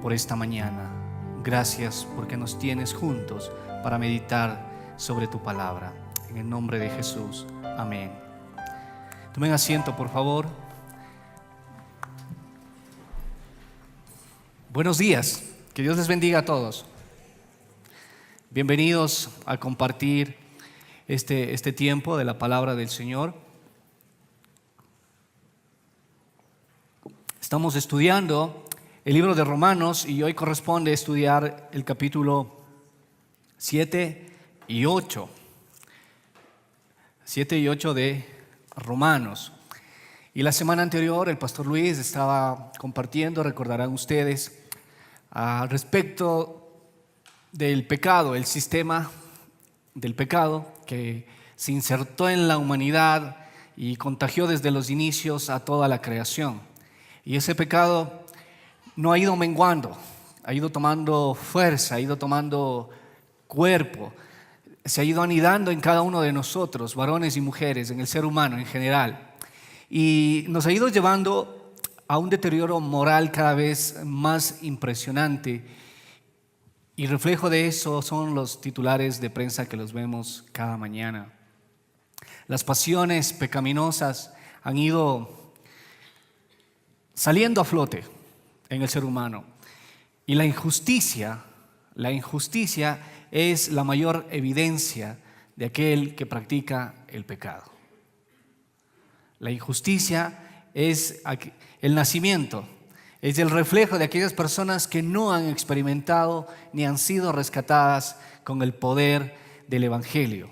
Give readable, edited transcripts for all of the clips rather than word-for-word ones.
por esta mañana. Gracias porque nos tienes juntos para meditar sobre tu palabra. En el nombre de Jesús, amén. Tomen asiento, por favor. Buenos días, que Dios les bendiga a todos. Bienvenidos a compartir este tiempo de la palabra del Señor. Estamos estudiando el libro de Romanos y hoy corresponde estudiar el capítulo 7 y 8. 7 y 8 de Romanos. Y la semana anterior el pastor Luis estaba compartiendo, recordarán ustedes, respecto del pecado, el sistema del pecado que se insertó en la humanidad y contagió desde los inicios a toda la creación. Y ese pecado no ha ido menguando, ha ido tomando fuerza, ha ido tomando cuerpo, se ha ido anidando en cada uno de nosotros, varones y mujeres, en el ser humano en general. Y nos ha ido llevando a un deterioro moral cada vez más impresionante. Y reflejo de eso son los titulares de prensa que los vemos cada mañana. Las pasiones pecaminosas han ido saliendo a flote en el ser humano. Y la injusticia es la mayor evidencia de aquel que practica el pecado. La injusticia es el nacimiento. Es el reflejo de aquellas personas que no han experimentado ni han sido rescatadas con el poder del Evangelio.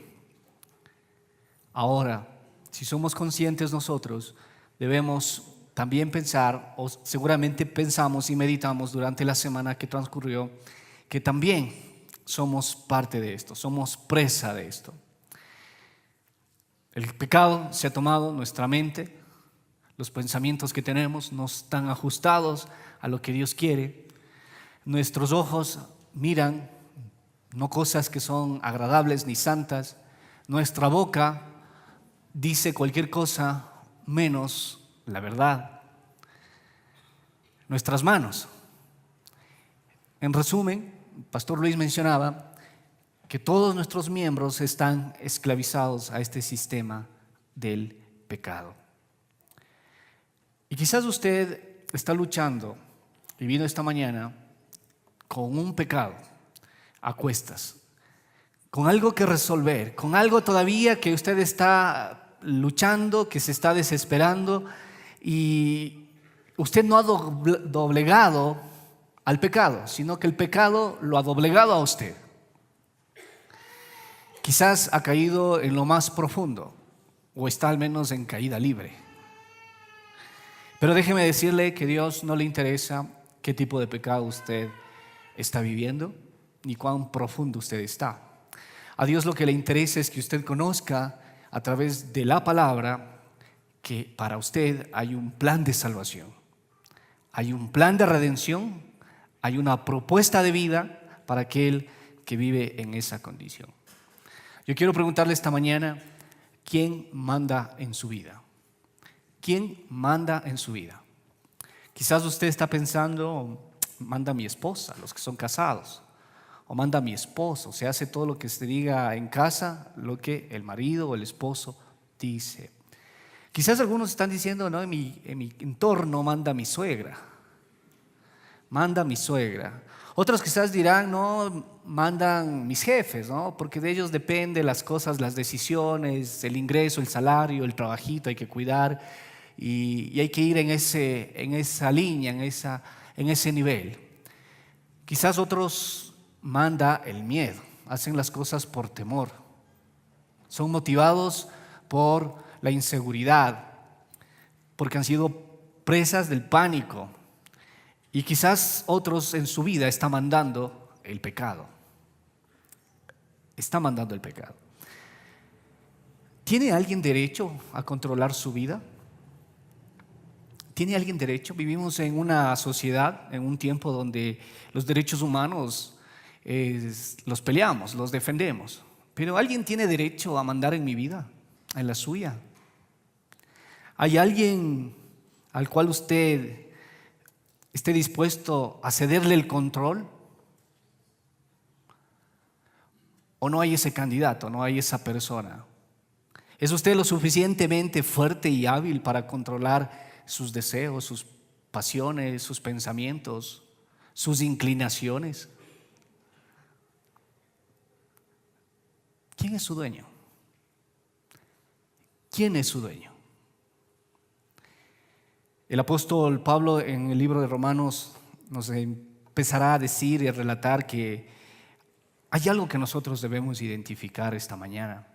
Ahora, si somos conscientes nosotros, debemos también pensar, o seguramente pensamos y meditamos durante la semana que transcurrió, que también somos parte de esto, somos presa de esto. El pecado se ha tomado nuestra mente. Los pensamientos que tenemos no están ajustados a lo que Dios quiere. Nuestros ojos miran no cosas que son agradables ni santas. Nuestra boca dice cualquier cosa menos la verdad. Nuestras manos. En resumen, el pastor Luis mencionaba que todos nuestros miembros están esclavizados a este sistema del pecado. Y quizás usted está luchando y vino esta mañana con un pecado a cuestas, con algo que resolver, con algo todavía que usted está luchando, que se está desesperando y usted no ha doblegado al pecado, sino que el pecado lo ha doblegado a usted. Quizás ha caído en lo más profundo o está al menos en caída libre. Pero déjeme decirle que a Dios no le interesa qué tipo de pecado usted está viviendo, ni cuán profundo usted está. A Dios lo que le interesa es que usted conozca a través de la palabra que para usted hay un plan de salvación, hay un plan de redención, hay una propuesta de vida para aquel que vive en esa condición. Yo quiero preguntarle esta mañana, ¿quién manda en su vida? ¿Quién manda en su vida? Quizás usted está pensando, manda mi esposa, los que son casados, o manda mi esposo, se hace todo lo que se diga en casa, lo que el marido o el esposo dice. Quizás algunos están diciendo, no, en mi entorno manda mi suegra, manda mi suegra. Otros quizás dirán, no, mandan mis jefes, ¿no? Porque de ellos dependen las cosas, las decisiones, el ingreso, el salario, el trabajito, hay que cuidar. Y hay que ir en esa línea, en ese nivel. Quizás otros manda el miedo, hacen las cosas por temor, son motivados por la inseguridad, porque han sido presas del pánico. Y quizás otros en su vida están mandando el pecado. Está mandando el pecado. ¿Tiene alguien derecho a controlar su vida? ¿Tiene alguien derecho? Vivimos en una sociedad, en un tiempo donde los derechos humanos los peleamos, los defendemos. Pero ¿alguien tiene derecho a mandar en mi vida, en la suya? ¿Hay alguien al cual usted esté dispuesto a cederle el control? ¿O no hay ese candidato, no hay esa persona? ¿Es usted lo suficientemente fuerte y hábil para controlar sus deseos, sus pasiones, sus pensamientos, sus inclinaciones? ¿Quién es su dueño? ¿Quién es su dueño? El apóstol Pablo en el libro de Romanos nos empezará a decir y a relatar que hay algo que nosotros debemos identificar esta mañana.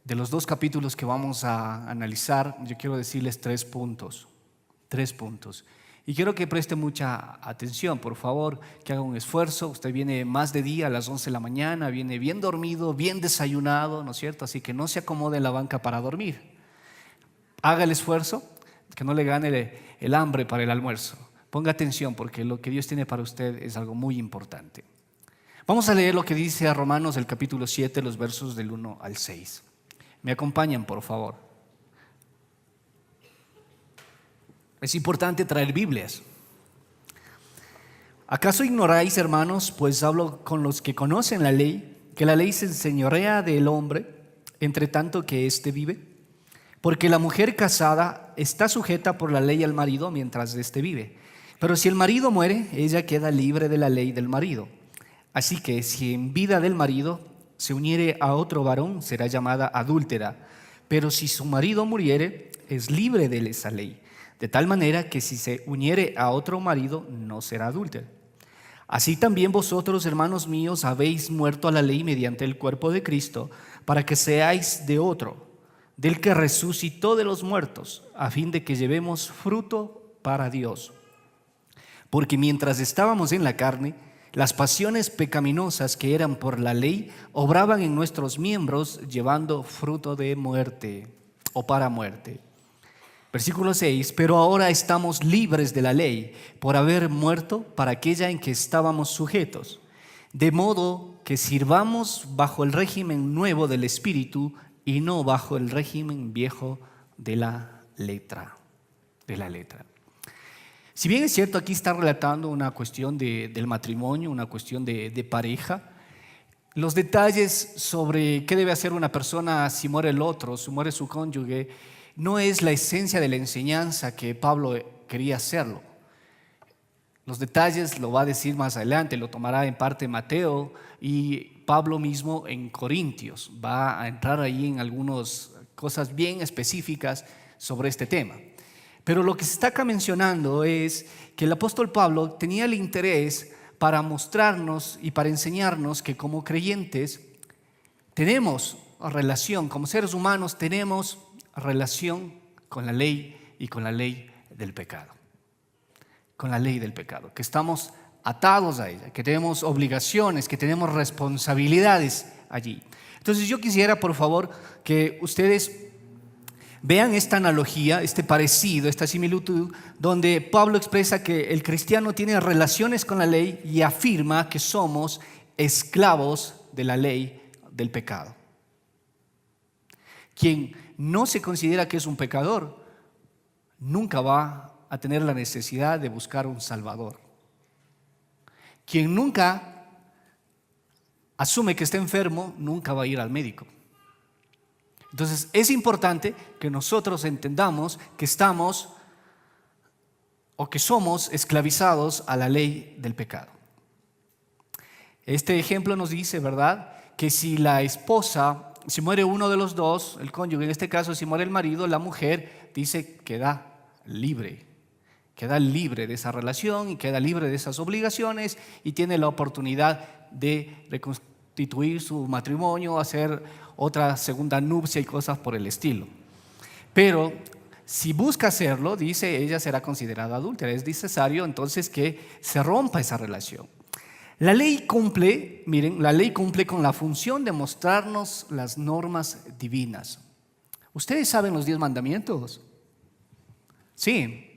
De los 2 capítulos que vamos a analizar, yo quiero decirles 3 puntos. 3 puntos. Y quiero que preste mucha atención, por favor, que haga un esfuerzo. Usted viene más de día, a las 11 de la mañana, viene bien dormido, bien desayunado, ¿no es cierto? Así que no se acomode en la banca para dormir. Haga el esfuerzo, que no le gane el hambre para el almuerzo. Ponga atención, porque lo que Dios tiene para usted es algo muy importante. Vamos a leer lo que dice a Romanos, el capítulo 7, los versos del 1 al 6. ¿Me acompañan, por favor? Es importante traer Biblias. ¿Acaso ignoráis, hermanos, pues hablo con los que conocen la ley, que la ley se enseñorea del hombre, entre tanto que éste vive? Porque la mujer casada está sujeta por la ley al marido mientras éste vive. Pero si el marido muere, ella queda libre de la ley del marido. Así que si en vida del marido se uniere a otro varón, será llamada adúltera. Pero si su marido muriere, es libre de esa ley. De tal manera que si se uniere a otro marido, no será adúltera. Así también vosotros, hermanos míos, habéis muerto a la ley mediante el cuerpo de Cristo, para que seáis de otro, del que resucitó de los muertos, a fin de que llevemos fruto para Dios. Porque mientras estábamos en la carne, las pasiones pecaminosas que eran por la ley obraban en nuestros miembros, llevando fruto de muerte o para muerte. Versículo 6, pero ahora estamos libres de la ley por haber muerto para aquella en que estábamos sujetos, de modo que sirvamos bajo el régimen nuevo del Espíritu y no bajo el régimen viejo de la letra. Si bien es cierto, aquí está relatando una cuestión del matrimonio, una cuestión de pareja, los detalles sobre qué debe hacer una persona si muere el otro, si muere su cónyuge, no es la esencia de la enseñanza que Pablo quería hacerlo. Los detalles lo va a decir más adelante, lo tomará en parte Mateo y Pablo mismo en Corintios. Va a entrar ahí en algunas cosas bien específicas sobre este tema. Pero lo que se está acá mencionando es que el apóstol Pablo tenía el interés para mostrarnos y para enseñarnos que como creyentes tenemos relación, como seres humanos tenemos relación con la ley y con la ley del pecado. Con la ley del pecado, que estamos atados a ella, que tenemos obligaciones, que tenemos responsabilidades allí. Entonces yo quisiera, por favor, que ustedes vean esta analogía, este parecido, esta similitud, donde Pablo expresa que el cristiano tiene relaciones con la ley y afirma que somos esclavos de la ley del pecado. Quien no se considera que es un pecador, nunca va a tener la necesidad de buscar un salvador. Quien nunca asume que está enfermo, nunca va a ir al médico. Entonces es importante que nosotros entendamos que estamos o que somos esclavizados a la ley del pecado. Este ejemplo nos dice, ¿verdad?, que si la esposa, si muere uno de los dos, el cónyuge, en este caso si muere el marido, la mujer dice queda libre de esa relación y queda libre de esas obligaciones y tiene la oportunidad de reconstituir su matrimonio, hacer otra segunda nupcia y cosas por el estilo. Pero si busca hacerlo, dice, ella será considerada adúltera. Es necesario entonces que se rompa esa relación. La ley cumple, miren, la ley cumple con la función de mostrarnos las normas divinas. ¿Ustedes saben los 10 mandamientos? Sí,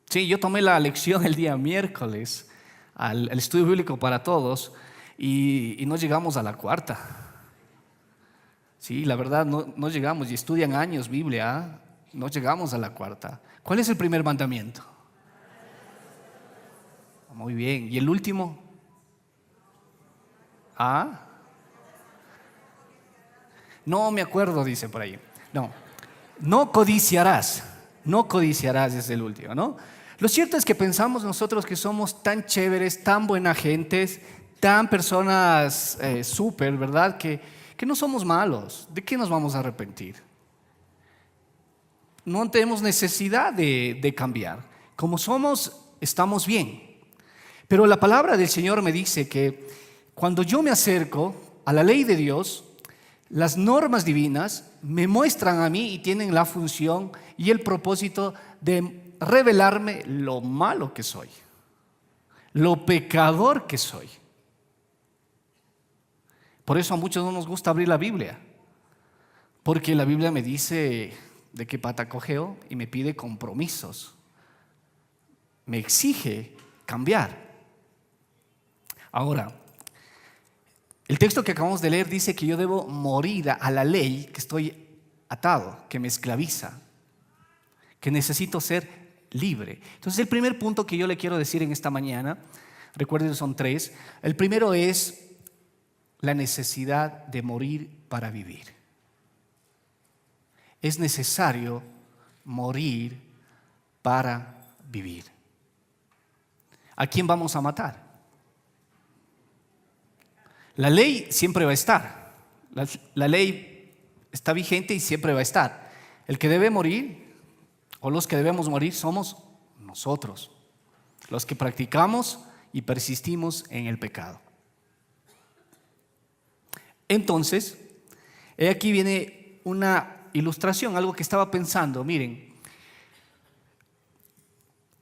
yo tomé la lección el día miércoles al estudio bíblico para todos y no llegamos a la cuarta. Sí, la verdad no llegamos y estudian años Biblia No llegamos a la cuarta. ¿Cuál es el primer mandamiento? Muy bien. ¿Y el último? ¿Ah? No me acuerdo, dice por ahí. No. No codiciarás. No codiciarás es el último, ¿no? Lo cierto es que pensamos nosotros que somos tan chéveres, tan buena gentes, tan personas súper, ¿verdad? Que no somos malos. ¿De qué nos vamos a arrepentir? No tenemos necesidad de cambiar. Como somos, estamos bien. Pero la palabra del Señor me dice que cuando yo me acerco a la ley de Dios, las normas divinas me muestran a mí y tienen la función y el propósito de revelarme lo malo que soy, lo pecador que soy. Por eso a muchos no nos gusta abrir la Biblia, porque la Biblia me dice de qué pata cojeo y me pide compromisos, me exige cambiar. Ahora, el texto que acabamos de leer dice que yo debo morir a la ley, que estoy atado, que me esclaviza, que necesito ser libre. Entonces, el primer punto que yo le quiero decir en esta mañana, recuerden, son 3. El primero es la necesidad de morir para vivir. Es necesario morir para vivir. ¿A quién vamos a matar? La ley siempre va a estar. La ley está vigente y siempre va a estar. El que debe morir, o los que debemos morir, somos nosotros, los que practicamos y persistimos en el pecado. Entonces, aquí viene una ilustración, algo que estaba pensando. Miren,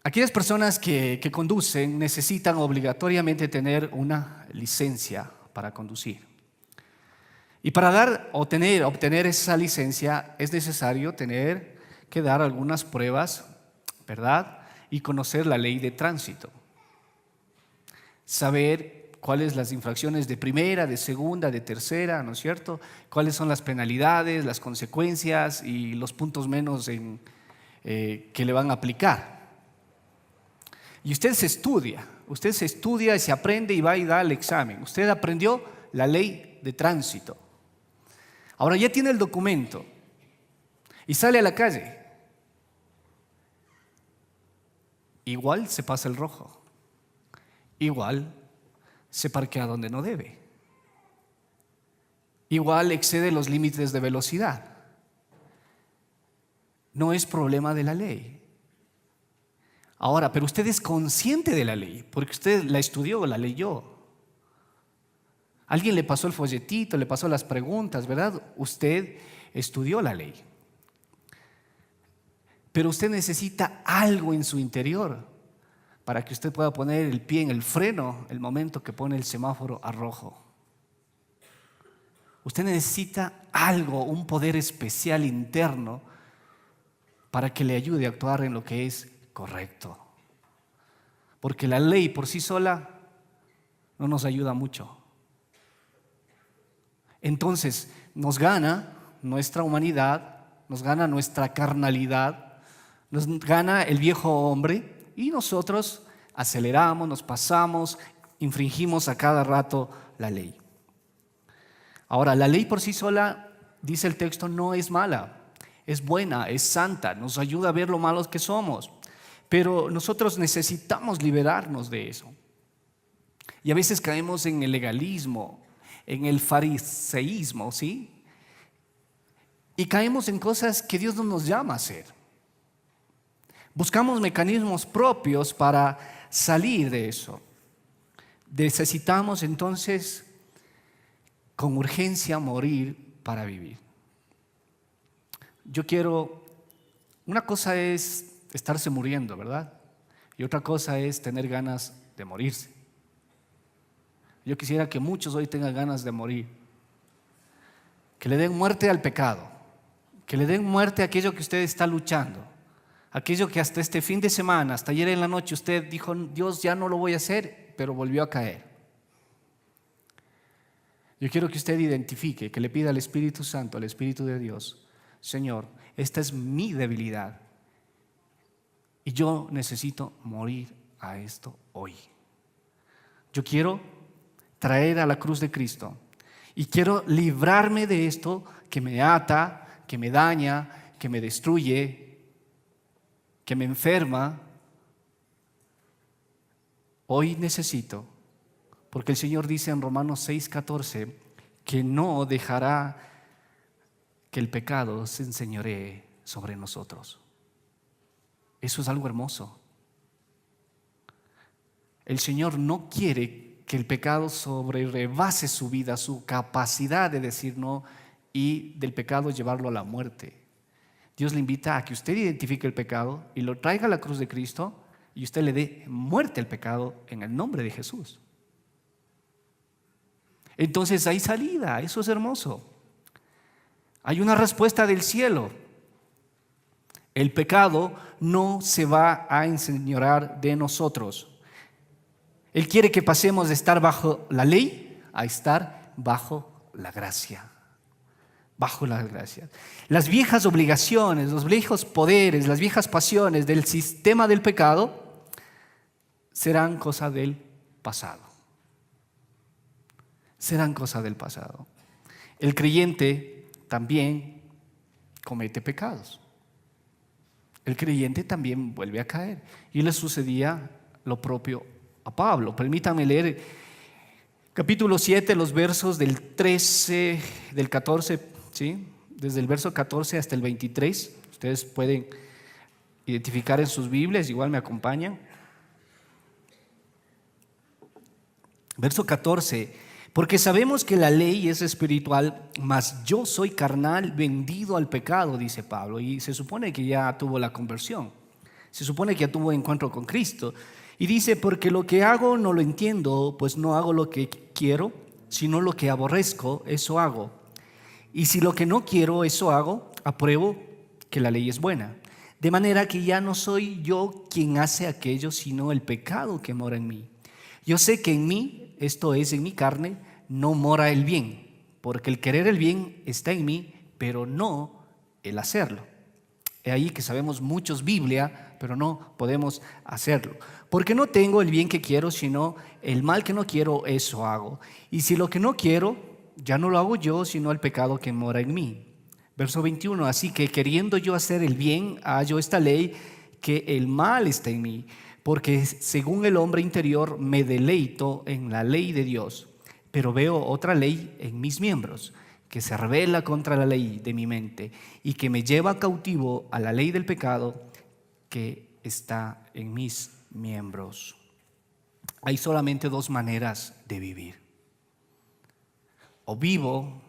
aquellas personas que conducen necesitan obligatoriamente tener una licencia para conducir. Y para obtener esa licencia es necesario tener que dar algunas pruebas, ¿verdad? Y conocer la ley de tránsito. Saber cuáles las infracciones de primera, de segunda, de tercera, ¿no es cierto? Cuáles son las penalidades, las consecuencias y los puntos menos que le van a aplicar. Y usted se estudia y se aprende y va y da el examen. Usted aprendió la ley de tránsito. Ahora ya tiene el documento y sale a la calle. Igual se pasa el rojo. Igual se parquea donde no debe. Igual excede los límites de velocidad. No es problema de la ley. Ahora, pero usted es consciente de la ley, porque usted la estudió, la leyó. Alguien le pasó el folletito, le pasó las preguntas, ¿verdad? Usted estudió la ley. Pero usted necesita algo en su interior para que usted pueda poner el pie en el freno el momento que pone el semáforo a rojo. Usted necesita algo, un poder especial interno para que le ayude a actuar en lo que es correcto. Porque la ley por sí sola no nos ayuda mucho. Entonces nos gana nuestra humanidad, nos gana nuestra carnalidad, nos gana el viejo hombre y nosotros aceleramos, nos pasamos, infringimos a cada rato la ley. Ahora, la ley por sí sola, dice el texto, no es mala, es buena, es santa, nos ayuda a ver lo malos que somos, pero nosotros necesitamos liberarnos de eso. Y a veces caemos en el legalismo, en el fariseísmo, ¿sí? Y caemos en cosas que Dios no nos llama a hacer. Buscamos mecanismos propios para salir de eso. Necesitamos entonces con urgencia morir para vivir. Una cosa es estarse muriendo, ¿verdad? Y otra cosa es tener ganas de morirse. Yo quisiera que muchos hoy tengan ganas de morir. Que le den muerte al pecado. Que le den muerte a aquello que usted está luchando. Aquello que hasta este fin de semana, hasta ayer en la noche usted dijo, Dios, ya no lo voy a hacer, pero volvió a caer. Yo quiero que usted identifique, que le pida al Espíritu Santo, al Espíritu de Dios, Señor, esta es mi debilidad. Y yo necesito morir a esto hoy. Yo quiero traer a la cruz de Cristo y quiero librarme de esto que me ata, que me daña, que me destruye, que me enferma. Hoy necesito, porque el Señor dice en Romanos 6:14 que no dejará que el pecado se enseñoree sobre nosotros. Eso es algo hermoso. El Señor no quiere que el pecado rebase su vida, su capacidad de decir no, y del pecado llevarlo a la muerte. Dios le invita a que usted identifique el pecado y lo traiga a la cruz de Cristo y usted le dé muerte al pecado en el nombre de Jesús. Entonces hay salida, eso es hermoso. Hay una respuesta del cielo. El pecado no se va a enseñorear de nosotros. Él quiere que pasemos de estar bajo la ley a estar bajo la gracia. Bajo la gracia. Las viejas obligaciones, los viejos poderes, las viejas pasiones del sistema del pecado serán cosa del pasado. Serán cosa del pasado. El creyente también comete pecados. El creyente también vuelve a caer. Y le sucedía lo propio a Pablo. Permítanme leer capítulo 7, los versos del 13, del 14, ¿sí? Desde el verso 14 hasta el 23. Ustedes pueden identificar en sus Biblias, igual me acompañan. Verso 14. Porque sabemos que la ley es espiritual, mas yo soy carnal, vendido al pecado, dice Pablo. Y se supone que ya tuvo la conversión. Se supone que ya tuvo encuentro con Cristo. Y dice, porque lo que hago no lo entiendo, pues no hago lo que quiero, sino lo que aborrezco, eso hago. Y si lo que no quiero, eso hago, apruebo que la ley es buena. De manera que ya no soy yo quien hace aquello, sino el pecado que mora en mí. Yo sé que en mí, esto es, en mi carne, no mora el bien, porque el querer el bien está en mí, pero no el hacerlo. Es ahí que sabemos muchos Biblia, pero no podemos hacerlo. Porque no tengo el bien que quiero, sino el mal que no quiero, eso hago. Y si lo que no quiero, ya no lo hago yo, sino el pecado que mora en mí. Verso 21, así que queriendo yo hacer el bien, hallo esta ley, que el mal está en mí. Porque según el hombre interior me deleito en la ley de Dios, pero veo otra ley en mis miembros, que se rebela contra la ley de mi mente y que me lleva cautivo a la ley del pecado que está en mis miembros. Hay solamente dos maneras de vivir. O vivo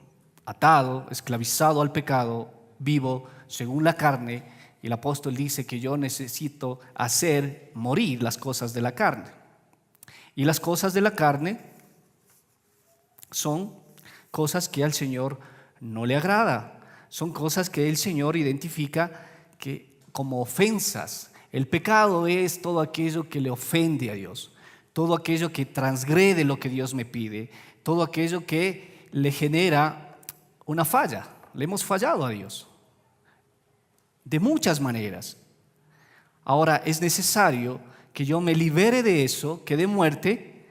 atado, esclavizado al pecado, vivo según la carne. Y el apóstol dice que yo necesito hacer morir las cosas de la carne. Y las cosas de la carne son cosas que al Señor no le agrada. Son cosas que el Señor identifica que como ofensas. El pecado es todo aquello que le ofende a Dios, todo aquello que transgrede lo que Dios me pide, todo aquello que le genera una falla. Le hemos fallado a Dios de muchas maneras. Ahora es necesario que yo me libere de eso, que dé muerte,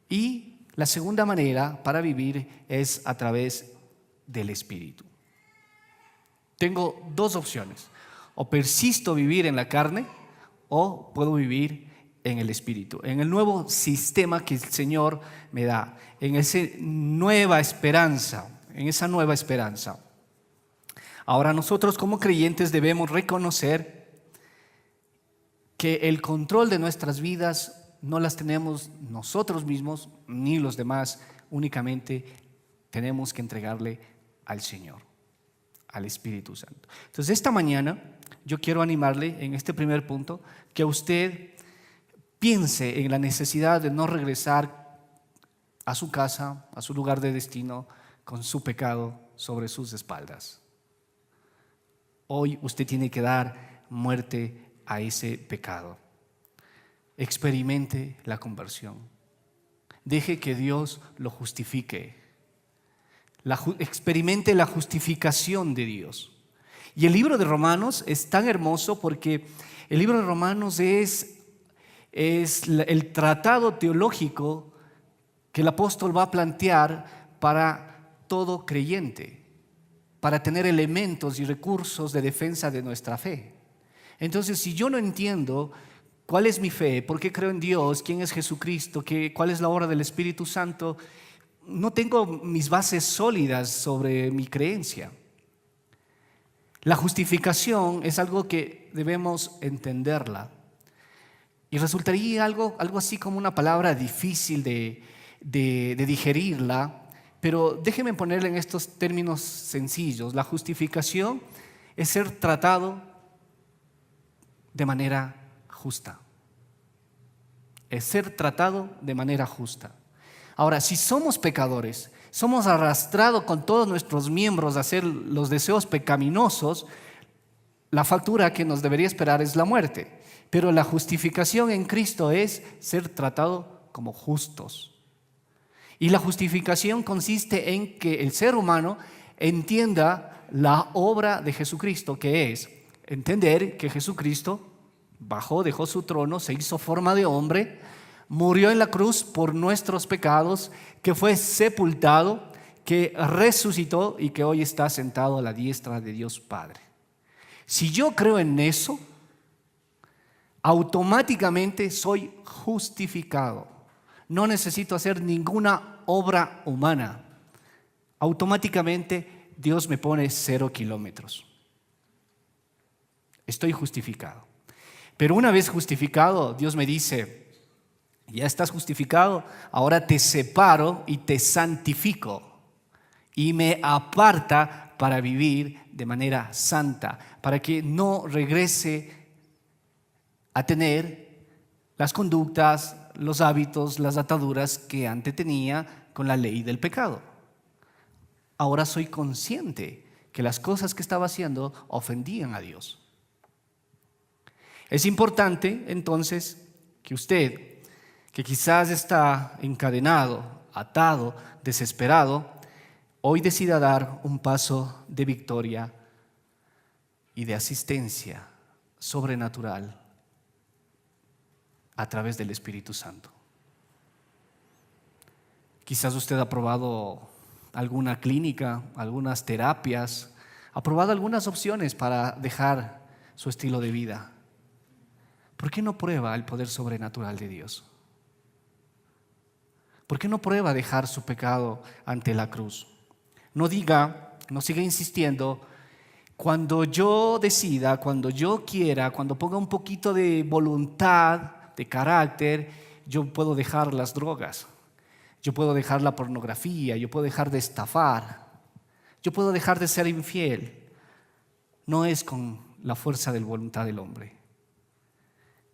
y la segunda manera para vivir es a través del Espíritu. Tengo dos opciones: o persisto vivir en la carne o puedo vivir en el Espíritu, en el nuevo sistema que el Señor me da, en esa nueva esperanza, Ahora nosotros como creyentes debemos reconocer que el control de nuestras vidas no las tenemos nosotros mismos ni los demás, únicamente tenemos que entregarle al Señor, al Espíritu Santo. Entonces esta mañana yo quiero animarle en este primer punto que usted piense en la necesidad de no regresar a su casa, a su lugar de destino, con su pecado sobre sus espaldas. Hoy usted tiene que dar muerte a ese pecado. Experimente la conversión. Deje que Dios lo justifique. Experimente la justificación de Dios. Y el libro de Romanos es tan hermoso porque el libro de Romanos es el tratado teológico que el apóstol va a plantear para todo creyente, para tener elementos y recursos de defensa de nuestra fe. Entonces, si yo no entiendo cuál es mi fe, por qué creo en Dios, quién es Jesucristo, cuál es la obra del Espíritu Santo, no tengo mis bases sólidas sobre mi creencia. La justificación es algo que debemos entenderla. Y resultaría algo así como una palabra difícil de digerirla, pero déjenme ponerla en estos términos sencillos. La justificación es ser tratado de manera justa. Es ser tratado de manera justa. Ahora, si somos pecadores, somos arrastrados con todos nuestros miembros a hacer los deseos pecaminosos, la factura que nos debería esperar es la muerte. Pero la justificación en Cristo es ser tratado como justos. Y la justificación consiste en que el ser humano entienda la obra de Jesucristo, que es entender que Jesucristo bajó, dejó su trono, se hizo forma de hombre, murió en la cruz por nuestros pecados, que fue sepultado, que resucitó y que hoy está sentado a la diestra de Dios Padre. Si yo creo en eso, automáticamente soy justificado. No necesito hacer ninguna obra humana. Automáticamente Dios me pone 0 kilómetros. Estoy justificado. Pero una vez justificado, Dios me dice: ya estás justificado, ahora te separo y te santifico. Y me aparta para vivir de manera santa, para que no regrese a tener las conductas, los hábitos, las ataduras que antes tenía con la ley del pecado. Ahora soy consciente que las cosas que estaba haciendo ofendían a Dios. Es importante entonces que usted, que quizás está encadenado, atado, desesperado, hoy decida dar un paso de victoria y de asistencia sobrenatural a través del Espíritu Santo. Quizás usted ha probado alguna clínica, algunas terapias, ha probado algunas opciones para dejar su estilo de vida. ¿Por qué no prueba el poder sobrenatural de Dios? ¿Por qué no prueba dejar su pecado ante la cruz? No siga insistiendo. Cuando yo decida, cuando yo quiera, cuando ponga un poquito de voluntad, de carácter, yo puedo dejar las drogas, yo puedo dejar la pornografía, yo puedo dejar de estafar, yo puedo dejar de ser infiel. No es con la fuerza de la voluntad del hombre,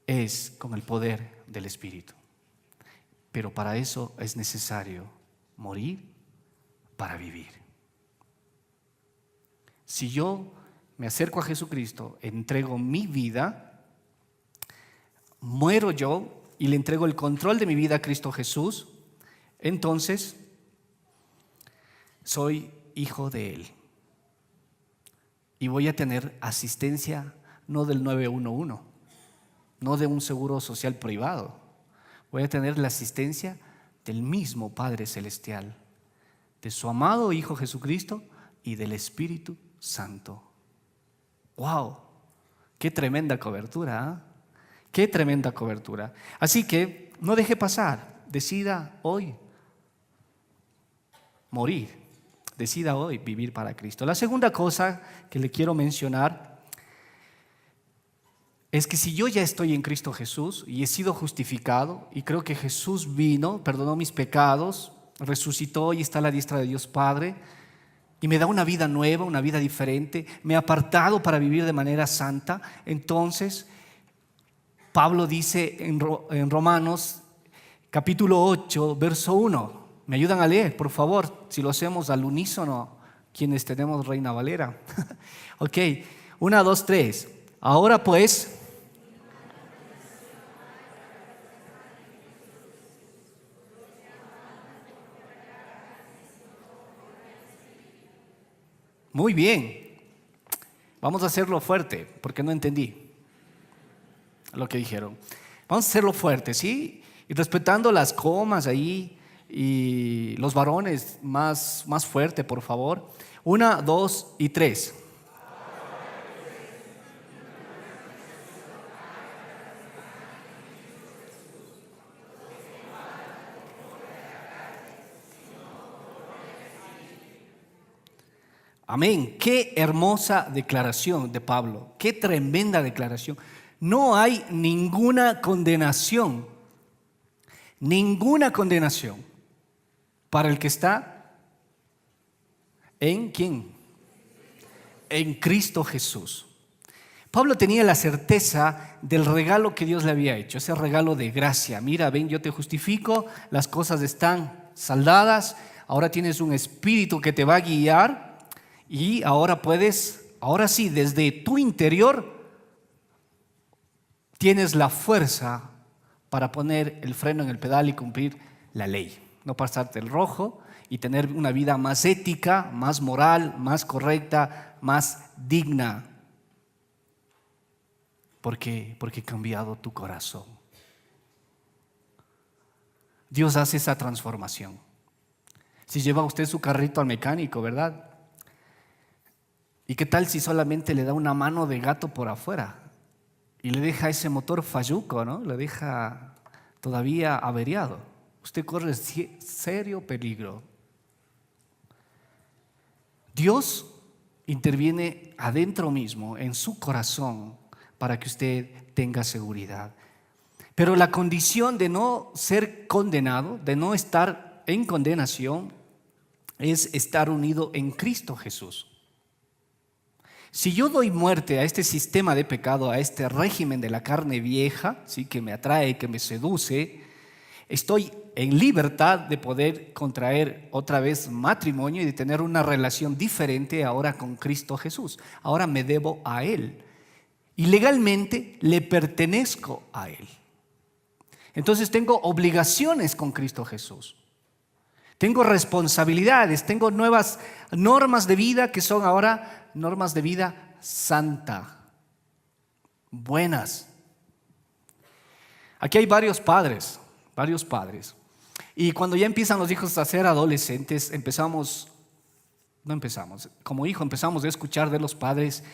es con el poder del Espíritu. Pero para eso es necesario morir para vivir. Si yo me acerco a Jesucristo, entrego mi vida, muero yo y le entrego el control de mi vida a Cristo Jesús, entonces soy hijo de Él. Y voy a tener asistencia no del 911, no de un seguro social privado. Voy a tener la asistencia del mismo Padre Celestial, de su amado Hijo Jesucristo y del Espíritu Santo. ¡Wow! ¡Qué tremenda cobertura! ¿Eh? ¡Qué tremenda cobertura! Así que no deje pasar, decida hoy morir, decida hoy vivir para Cristo. La segunda cosa que le quiero mencionar es que si yo ya estoy en Cristo Jesús y he sido justificado y creo que Jesús vino, perdonó mis pecados, resucitó y está a la diestra de Dios Padre y me da una vida nueva, una vida diferente, me ha apartado para vivir de manera santa, entonces Pablo dice en Romanos capítulo 8, verso 1. ¿Me ayudan a leer, por favor? Si lo hacemos al unísono, quienes tenemos Reina Valera. Ok, 1, 2, 3. Ahora pues, muy bien. Vamos a hacerlo fuerte, porque no entendí lo que dijeron. Vamos a hacerlo fuerte, ¿sí? Y respetando las comas ahí, y los varones más fuerte, por favor. 1, 2 y 3. Amén. Qué hermosa declaración de Pablo. Qué tremenda declaración. No hay ninguna condenación para el que está en ¿quién? En Cristo Jesús. Pablo tenía la certeza del regalo que Dios le había hecho, ese regalo de gracia. Mira, ven, yo te justifico, las cosas están saldadas, ahora tienes un espíritu que te va a guiar y ahora sí, desde tu interior tienes la fuerza para poner el freno en el pedal y cumplir la ley, no pasarte el rojo y tener una vida más ética, más moral, más correcta, más digna. ¿Por qué? Porque he cambiado tu corazón. Dios hace esa transformación. Si lleva usted su carrito al mecánico, ¿verdad? ¿Y qué tal si solamente le da una mano de gato por afuera y le deja ese motor falluco, ¿no? Le deja todavía averiado? Usted corre serio peligro. Dios interviene adentro mismo, en su corazón, para que usted tenga seguridad. Pero la condición de no ser condenado, de no estar en condenación, es estar unido en Cristo Jesús. Si yo doy muerte a este sistema de pecado, a este régimen de la carne vieja, ¿sí?, que me atrae, que me seduce, estoy en libertad de poder contraer otra vez matrimonio y de tener una relación diferente ahora con Cristo Jesús. Ahora me debo a Él y legalmente le pertenezco a Él. Entonces tengo obligaciones con Cristo Jesús. Tengo responsabilidades, tengo nuevas normas de vida que son ahora normas de vida santa, buenas. Aquí hay varios padres. Y cuando ya empiezan los hijos a ser adolescentes, como hijo empezamos a escuchar de los padres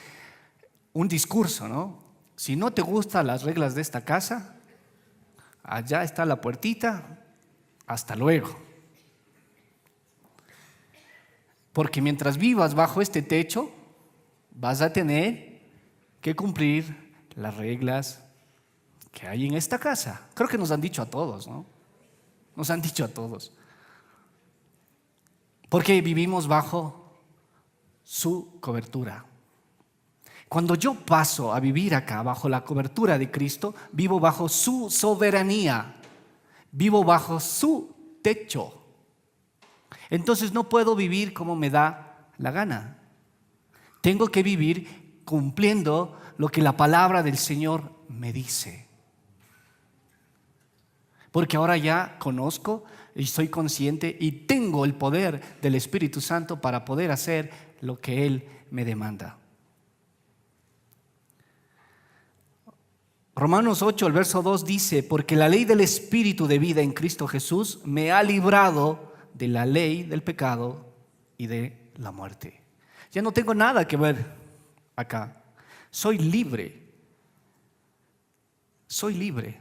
un discurso, ¿no? Si no te gustan las reglas de esta casa, allá está la puertita, hasta luego. Porque mientras vivas bajo este techo, vas a tener que cumplir las reglas que hay en esta casa. Creo que nos han dicho a todos, ¿no? Nos han dicho a todos. Porque vivimos bajo su cobertura. Cuando yo paso a vivir acá bajo la cobertura de Cristo, vivo bajo su soberanía, vivo bajo su techo. Entonces no puedo vivir como me da la gana. Tengo que vivir cumpliendo lo que la palabra del Señor me dice. Porque ahora ya conozco y soy consciente y tengo el poder del Espíritu Santo para poder hacer lo que Él me demanda. Romanos 8, el verso 2 dice: porque la ley del Espíritu de vida en Cristo Jesús me ha librado de la ley del pecado y de la muerte. Ya no tengo nada que ver acá. Soy libre. Soy libre.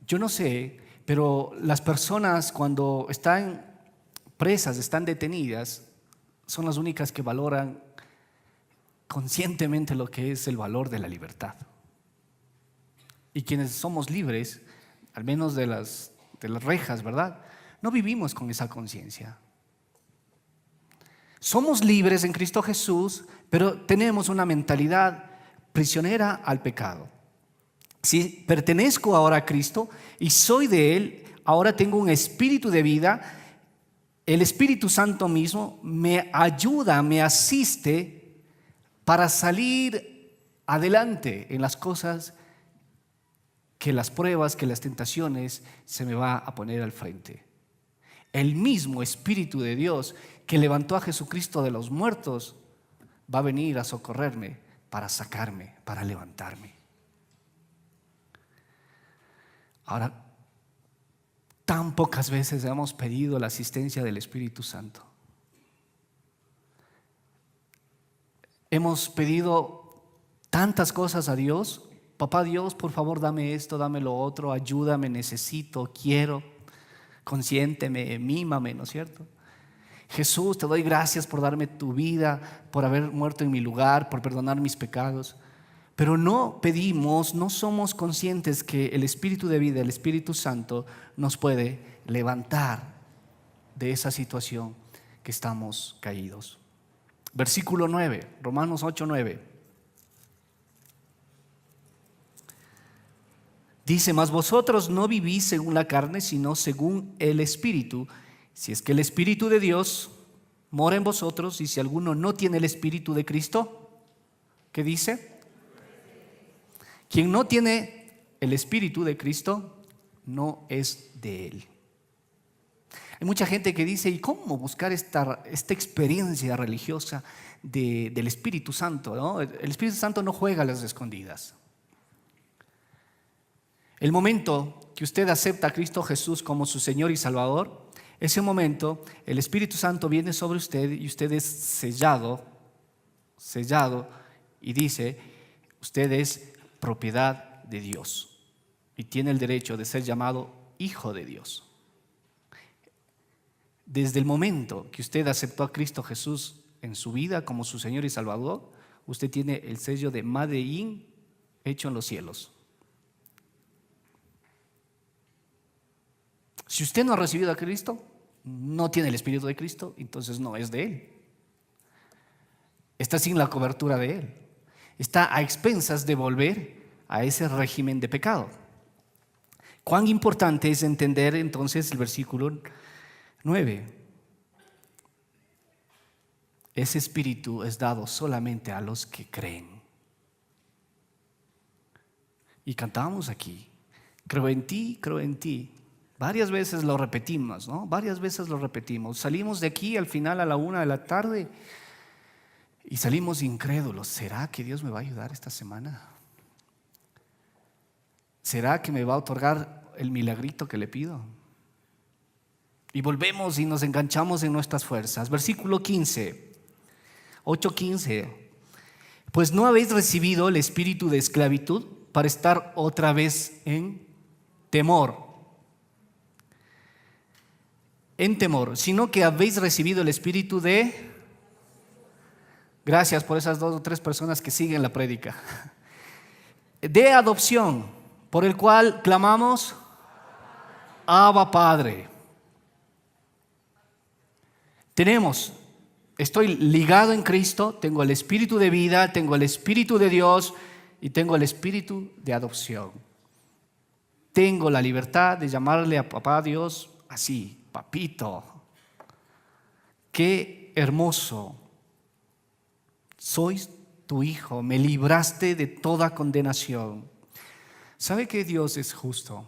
Yo no sé, pero las personas cuando están presas, están detenidas, son las únicas que valoran conscientemente lo que es el valor de la libertad. Y quienes somos libres, al menos de las rejas, ¿verdad?, no vivimos con esa conciencia. Somos libres en Cristo Jesús, pero tenemos una mentalidad prisionera al pecado. Si pertenezco ahora a Cristo y soy de Él, ahora tengo un espíritu de vida. El Espíritu Santo mismo me ayuda, me asiste para salir adelante en las cosas que las pruebas, que las tentaciones se me va a poner al frente. El mismo Espíritu de Dios que levantó a Jesucristo de los muertos va a venir a socorrerme para sacarme, para levantarme. Ahora, tan pocas veces hemos pedido la asistencia del Espíritu Santo. Hemos pedido tantas cosas a Dios. Papá Dios, por favor, dame esto, dame lo otro, ayúdame, necesito, quiero, consiénteme, mímame, ¿no es cierto? Jesús, te doy gracias por darme tu vida, por haber muerto en mi lugar, por perdonar mis pecados. Pero no pedimos, no somos conscientes que el Espíritu de vida, el Espíritu Santo, nos puede levantar de esa situación que estamos caídos. Versículo 9, Romanos 8:9. Dice: mas vosotros no vivís según la carne, sino según el Espíritu, si es que el Espíritu de Dios mora en vosotros. Y si alguno no tiene el Espíritu de Cristo, ¿qué dice? Quien no tiene el Espíritu de Cristo no es de Él. Hay mucha gente que dice: ¿y cómo buscar esta experiencia religiosa del Espíritu Santo? ¿No? El Espíritu Santo no juega a las escondidas. El momento que usted acepta a Cristo Jesús como su Señor y Salvador, ese momento el Espíritu Santo viene sobre usted y usted es sellado y dice: usted es propiedad de Dios y tiene el derecho de ser llamado hijo de Dios. Desde el momento que usted aceptó a Cristo Jesús en su vida como su Señor y Salvador, usted tiene el sello de Madeín hecho en los cielos. Si usted no ha recibido a Cristo, no tiene el Espíritu de Cristo, entonces no es de Él. Está sin la cobertura de Él. Está a expensas de volver a ese régimen de pecado. Cuán importante es entender entonces el versículo 9. Ese Espíritu es dado solamente a los que creen. Y cantamos aquí: creo en ti, creo en ti. Varias veces lo repetimos, ¿no? Varias veces lo repetimos. Salimos de aquí al final a la 1 de la tarde y salimos incrédulos. ¿Será que Dios me va a ayudar esta semana? ¿Será que me va a otorgar el milagrito que le pido? Y volvemos y nos enganchamos en nuestras fuerzas. Versículo 15, 8:15. Pues no habéis recibido el espíritu de esclavitud para estar otra vez en temor, sino que habéis recibido el espíritu de... Gracias por esas 2 o 3 personas que siguen la prédica. De adopción, por el cual clamamos: Abba, Padre. Estoy ligado en Cristo, tengo el Espíritu de vida, tengo el Espíritu de Dios y tengo el Espíritu de adopción. Tengo la libertad de llamarle a papá Dios así: papito. Qué hermoso. Soy tu hijo, me libraste de toda condenación. ¿Sabe que Dios es justo?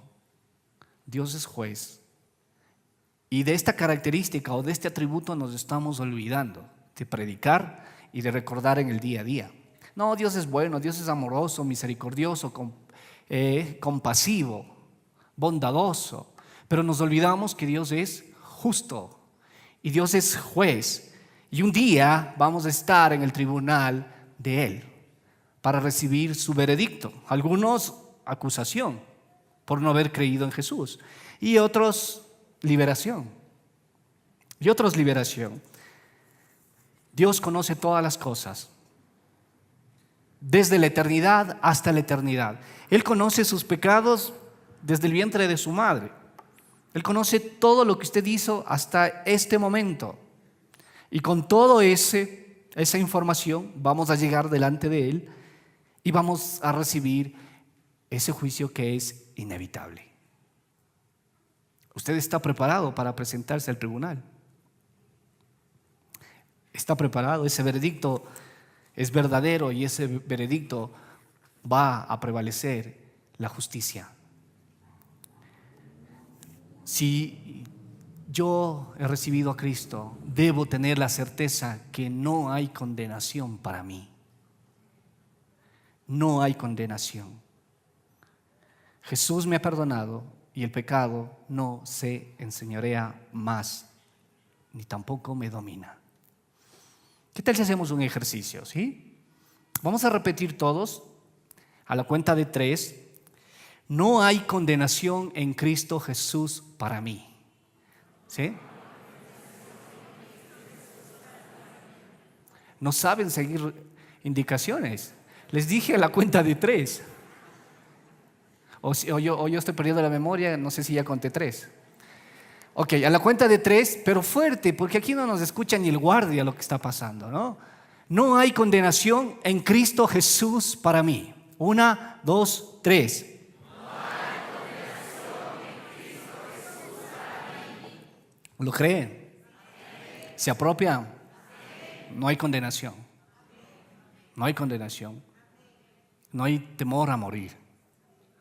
Dios es juez. Y de esta característica o de este atributo nos estamos olvidando de predicar y de recordar en el día a día. No, Dios es bueno, Dios es amoroso, misericordioso, compasivo, bondadoso. Pero nos olvidamos que Dios es justo y Dios es juez. Y un día vamos a estar en el tribunal de Él para recibir su veredicto. Algunos, acusación por no haber creído en Jesús. Y otros, liberación. Dios conoce todas las cosas, desde la eternidad hasta la eternidad. Él conoce sus pecados desde el vientre de su madre. Él conoce todo lo que usted hizo hasta este momento. Y con toda esa información vamos a llegar delante de Él y vamos a recibir ese juicio que es inevitable. ¿Usted está preparado para presentarse al tribunal? ¿Está preparado? Ese veredicto es verdadero y ese veredicto va a prevalecer la justicia. Si yo he recibido a Cristo, debo tener la certeza que no hay condenación para mí. No hay condenación. Jesús me ha perdonado y el pecado no se enseñorea más, ni tampoco me domina. ¿Qué tal si hacemos un ejercicio? ¿Sí? Vamos a repetir todos a la cuenta de 3. No hay condenación en Cristo Jesús para mí. ¿Sí? No saben seguir indicaciones. Les dije a la cuenta de 3. O yo estoy perdiendo la memoria, no sé si ya conté 3. Ok, a la cuenta de 3, pero fuerte, porque aquí no nos escucha ni el guardia lo que está pasando, ¿no? No hay condenación en Cristo Jesús para mí. 1, 2, 3. ¿Lo creen? ¿Se apropian? No hay condenación. No hay condenación. No hay temor a morir.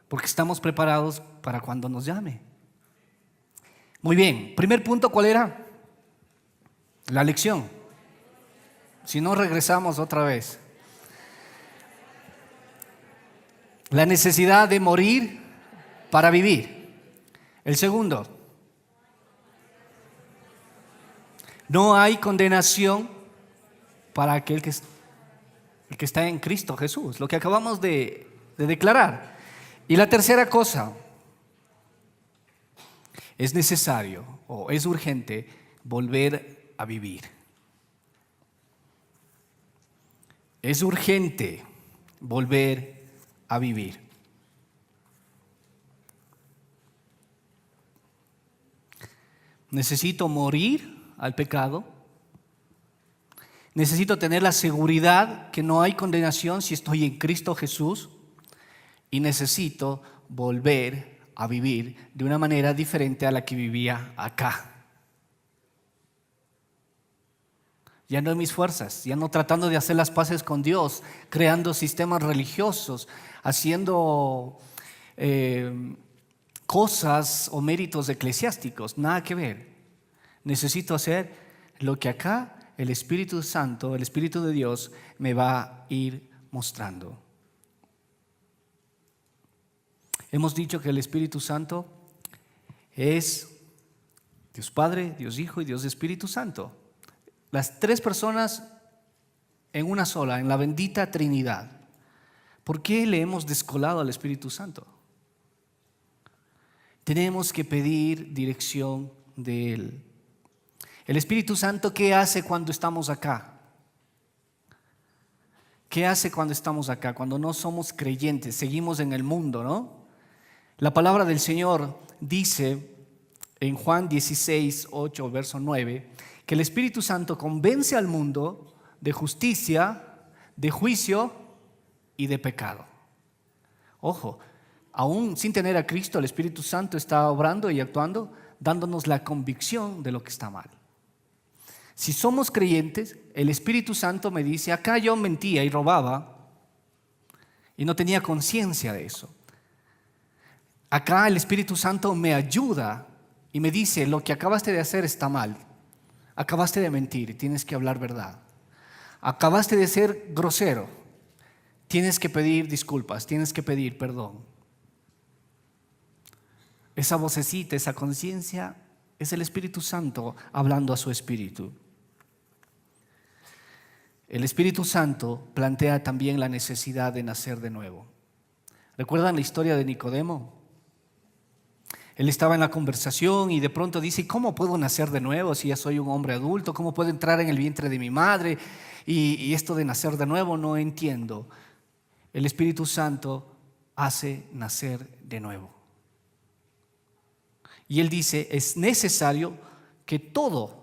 Porque estamos preparados para cuando nos llame. Muy bien. Primer punto, ¿cuál era? La lección. Si no, regresamos otra vez. La necesidad de morir para vivir. El segundo. No hay condenación para aquel que está en Cristo Jesús, lo que acabamos de declarar. Y la tercera cosa, es necesario o es urgente volver a vivir. Es urgente volver a vivir. Necesito morir al pecado. Necesito tener la seguridad que no hay condenación si estoy en Cristo Jesús. Y necesito volver a vivir de una manera diferente a la que vivía acá. Ya no en mis fuerzas, ya no tratando de hacer las paces con Dios, creando sistemas religiosos, haciendo cosas o méritos eclesiásticos, nada que ver. Necesito hacer lo que acá el Espíritu Santo, el Espíritu de Dios me va a ir mostrando. Hemos dicho que el Espíritu Santo es Dios Padre, Dios Hijo y Dios Espíritu Santo. Las 3 personas en una sola, en la bendita Trinidad. ¿Por qué le hemos descolado al Espíritu Santo? Tenemos que pedir dirección de Él. El Espíritu Santo, ¿qué hace cuando estamos acá? ¿Qué hace cuando estamos acá? Cuando no somos creyentes, seguimos en el mundo, ¿no? La palabra del Señor dice en Juan 16, 8, verso 9, que el Espíritu Santo convence al mundo de justicia, de juicio y de pecado. Ojo, aún sin tener a Cristo, el Espíritu Santo está obrando y actuando, dándonos la convicción de lo que está mal. Si somos creyentes, el Espíritu Santo me dice, acá yo mentía y robaba y no tenía conciencia de eso. Acá el Espíritu Santo me ayuda y me dice, lo que acabaste de hacer está mal. Acabaste de mentir, tienes que hablar verdad. Acabaste de ser grosero, tienes que pedir disculpas, tienes que pedir perdón. Esa vocecita, esa conciencia, es el Espíritu Santo hablando a su espíritu. El Espíritu Santo plantea también la necesidad de nacer de nuevo. ¿Recuerdan la historia de Nicodemo? Él estaba en la conversación y de pronto dice, ¿cómo puedo nacer de nuevo si ya soy un hombre adulto? ¿Cómo puedo entrar en el vientre de mi madre? Y esto de nacer de nuevo no entiendo. El Espíritu Santo hace nacer de nuevo. Y él dice, es necesario que todo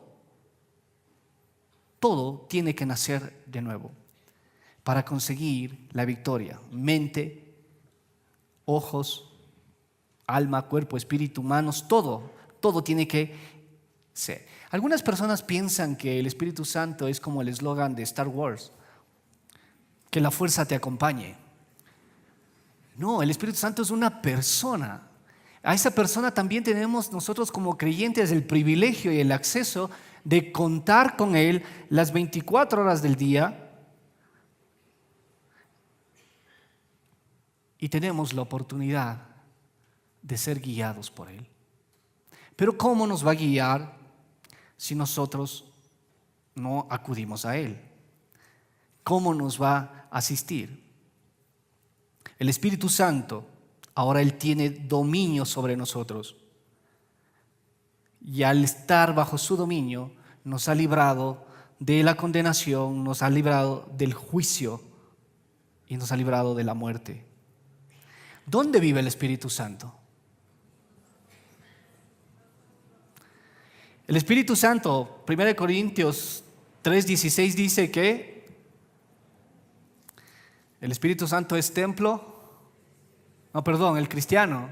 tiene que nacer de nuevo para conseguir la victoria. Mente, ojos, alma, cuerpo, espíritu, manos, todo tiene que ser. Algunas personas piensan que el Espíritu Santo es como el eslogan de Star Wars, que la fuerza te acompañe. No, el Espíritu Santo es una persona. A esa persona también tenemos nosotros como creyentes el privilegio y el acceso de contar con Él las 24 horas del día, y tenemos la oportunidad de ser guiados por Él. Pero ¿cómo nos va a guiar si nosotros no acudimos a Él? ¿Cómo nos va a asistir? El Espíritu Santo, ahora Él tiene dominio sobre nosotros. Y al estar bajo su dominio, nos ha librado de la condenación, nos ha librado del juicio y nos ha librado de la muerte. ¿Dónde vive el Espíritu Santo? El Espíritu Santo, 1 Corintios 3:16 dice que el Espíritu Santo es templo, el cristiano.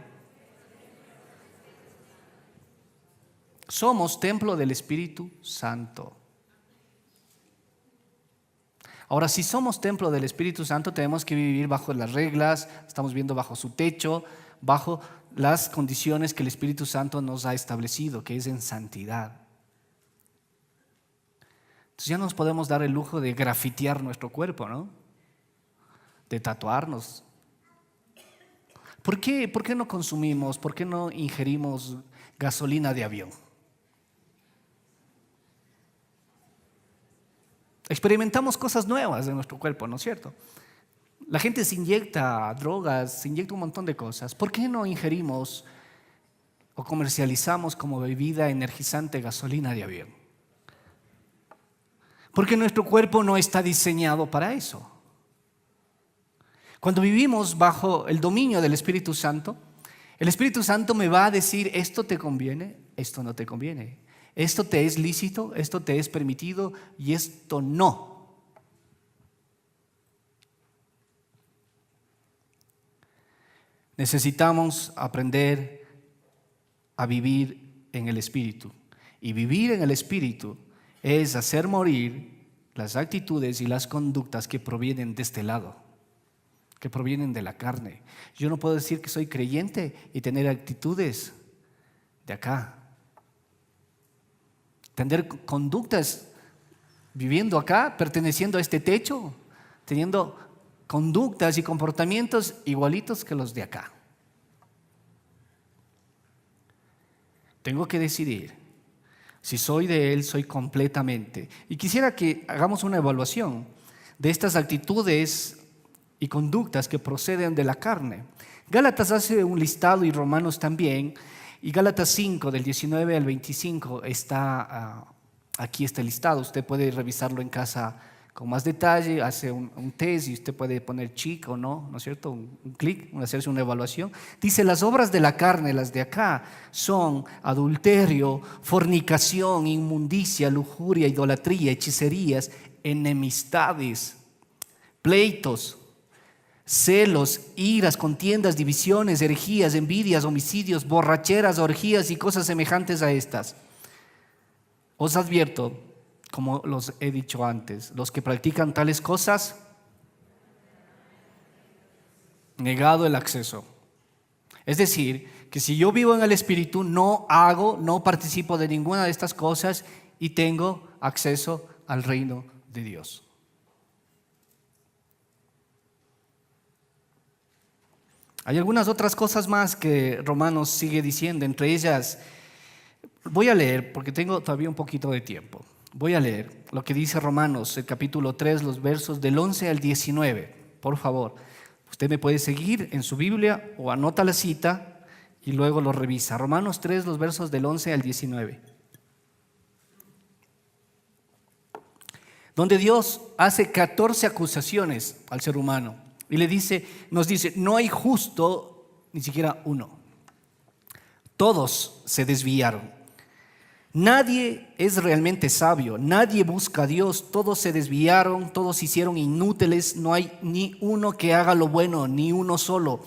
Somos templo del Espíritu Santo. Ahora, si somos templo del Espíritu Santo, tenemos que vivir bajo las reglas, estamos viendo bajo su techo, bajo las condiciones que el Espíritu Santo nos ha establecido, que es en santidad. Entonces ya nos podemos dar el lujo de grafitear nuestro cuerpo, ¿no? De tatuarnos. ¿Por qué no consumimos, por qué no ingerimos gasolina de avión? Experimentamos cosas nuevas en nuestro cuerpo, ¿no es cierto? La gente se inyecta drogas, se inyecta un montón de cosas. ¿Por qué no ingerimos o comercializamos como bebida energizante gasolina de avión? Porque nuestro cuerpo no está diseñado para eso. Cuando vivimos bajo el dominio del Espíritu Santo, el Espíritu Santo me va a decir: esto te conviene, esto no te conviene. Esto te es lícito, esto te es permitido y esto no. Necesitamos aprender a vivir en el Espíritu. Y vivir en el Espíritu es hacer morir las actitudes y las conductas que provienen de este lado, que provienen de la carne. Yo no puedo decir que soy creyente y tener actitudes de acá. Tener conductas viviendo acá, perteneciendo a este techo, teniendo conductas y comportamientos igualitos que los de acá. Tengo que decidir si soy de Él, soy completamente. Y quisiera que hagamos una evaluación de estas actitudes y conductas que proceden de la carne. Gálatas hace un listado y Romanos también. Y Gálatas 5, del 19 al 25, aquí está listado. Usted puede revisarlo en casa con más detalle, hace un test y usted puede poner chic o no, ¿no es cierto? Un clic, hacerse una evaluación. Dice: las obras de la carne, las de acá, son adulterio, fornicación, inmundicia, lujuria, idolatría, hechicerías, enemistades, pleitos, celos, iras, contiendas, divisiones, herejías, envidias, homicidios, borracheras, orgías y cosas semejantes a estas. Os advierto, como los he dicho antes, los que practican tales cosas, negado el acceso. Es decir, que si yo vivo en el Espíritu, no participo de ninguna de estas cosas y tengo acceso al reino de Dios. Hay algunas otras cosas más que Romanos sigue diciendo, entre ellas, voy a leer porque tengo todavía un poquito de tiempo. Voy a leer lo que dice Romanos, el capítulo 3, los versos del 11 al 19. Por favor, usted me puede seguir en su Biblia o anota la cita y luego lo revisa. Romanos 3, los versos del 11 al 19. Donde Dios hace 14 acusaciones al ser humano. Y nos dice, no hay justo ni siquiera uno. Todos se desviaron. Nadie es realmente sabio, nadie busca a Dios, todos se desviaron, todos se hicieron inútiles, no hay ni uno que haga lo bueno, ni uno solo.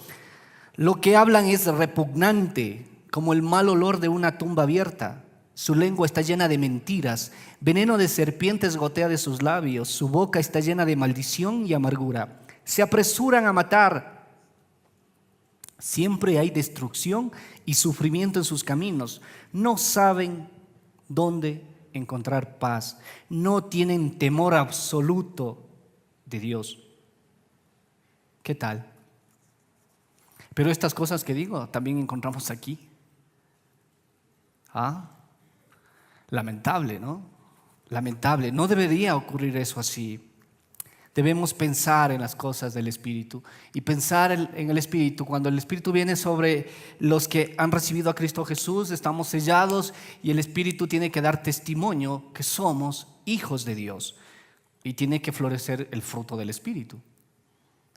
Lo que hablan es repugnante, como el mal olor de una tumba abierta. Su lengua está llena de mentiras, veneno de serpientes gotea de sus labios, su boca está llena de maldición y amargura. Se apresuran a matar, Siempre hay destrucción y sufrimiento en sus caminos. No saben dónde encontrar paz. No tienen temor absoluto de Dios. ¿Qué tal? Pero estas cosas que digo también encontramos aquí. Lamentable, ¿no? Lamentable. No debería ocurrir eso así. Debemos pensar en las cosas del Espíritu y pensar en el Espíritu. Cuando el Espíritu viene sobre los que han recibido a Cristo Jesús, estamos sellados y el Espíritu tiene que dar testimonio que somos hijos de Dios y tiene que florecer el fruto del Espíritu,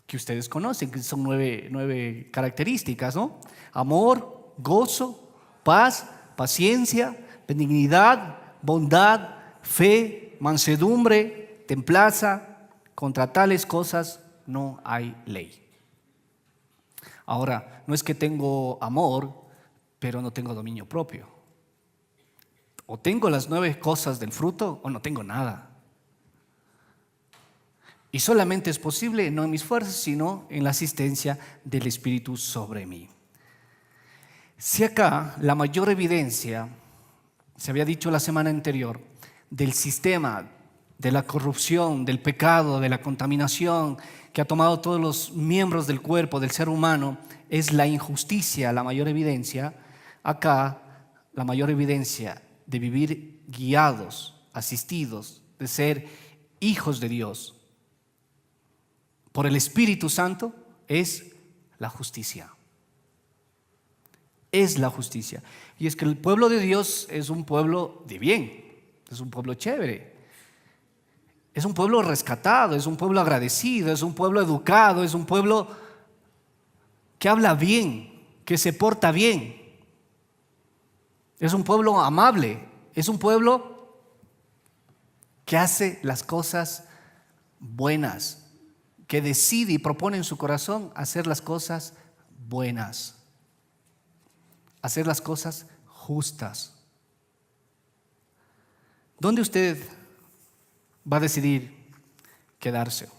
que ustedes conocen, que son nueve características, ¿no? Amor, gozo, paz, paciencia, benignidad, bondad, fe, mansedumbre, templanza. Contra tales cosas no hay ley. Ahora, no es que tengo amor, pero no tengo dominio propio. O tengo las 9 cosas del fruto o no tengo nada. Y solamente es posible no en mis fuerzas, sino en la asistencia del Espíritu sobre mí. Si acá la mayor evidencia, se había dicho la semana anterior, del sistema, de la corrupción, del pecado, de la contaminación que ha tomado todos los miembros del cuerpo del ser humano, es la injusticia, la mayor evidencia. Acá, la mayor evidencia de vivir guiados, asistidos, de ser hijos de Dios por el Espíritu Santo, es la justicia. Es la justicia. Y es que el pueblo de Dios es un pueblo de bien, es un pueblo chévere. Es un pueblo rescatado, es un pueblo agradecido, es un pueblo educado, es un pueblo que habla bien, que se porta bien. Es un pueblo amable, es un pueblo que hace las cosas buenas, que decide y propone en su corazón hacer las cosas buenas, hacer las cosas justas. ¿Dónde usted va a decidir quedarse?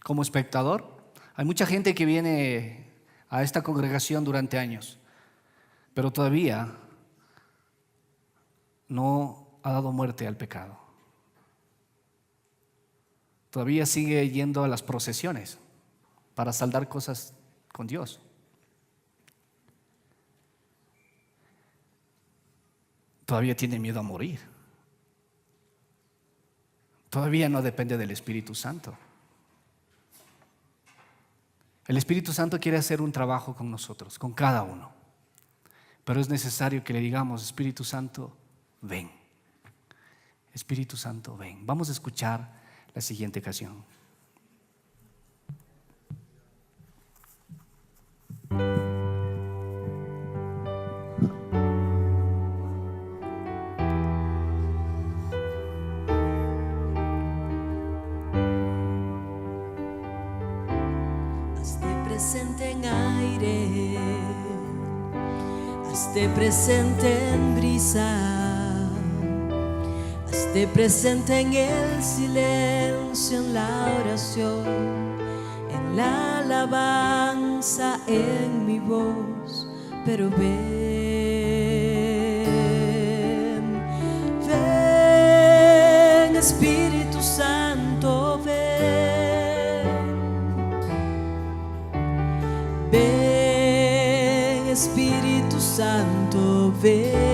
¿Como espectador? Hay mucha gente que viene a esta congregación durante años, pero todavía no ha dado muerte al pecado. Todavía sigue yendo a las procesiones para saldar cosas con Dios. Todavía tiene miedo a morir. Todavía no depende del Espíritu Santo. El Espíritu Santo quiere hacer un trabajo con nosotros, con cada uno. Pero es necesario que le digamos: Espíritu Santo, ven. Espíritu Santo, ven. Vamos a escuchar la siguiente canción. Presente en aire, hazte presente en brisa, hazte presente en el silencio, en la oración, en la alabanza, en mi voz. Pero ven, ven, Espíritu Santo, ven. Ven, Espíritu Santo, ven.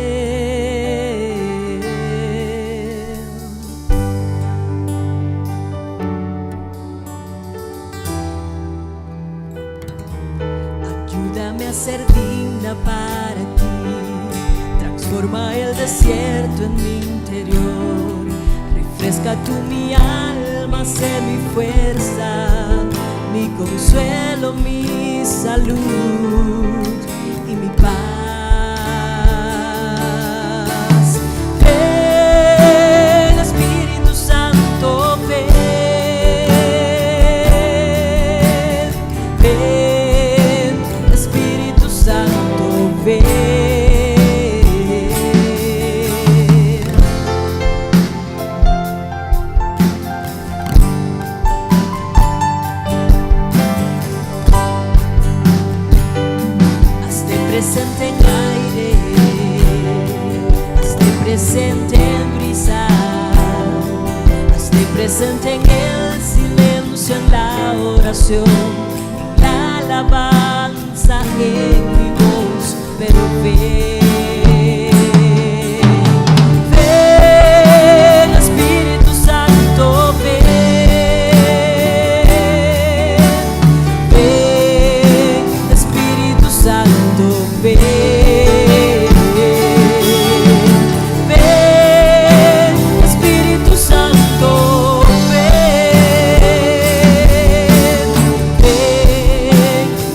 Ayúdame a ser digna para ti. Transforma el desierto en mi interior. Refresca tú mi alma, sé mi fuerza, mi consuelo, mi salud y mi paz. Ven, Espíritu Santo, ven. Ven, Espíritu Santo, ven. presente en aire, hazte presente en brisa, hazte presente en el silencio, en la oración, en la alabanza, en mi voz, pero ven, ven Espíritu Santo, ven Espíritu Santo, ven, ven Espíritu Santo, ven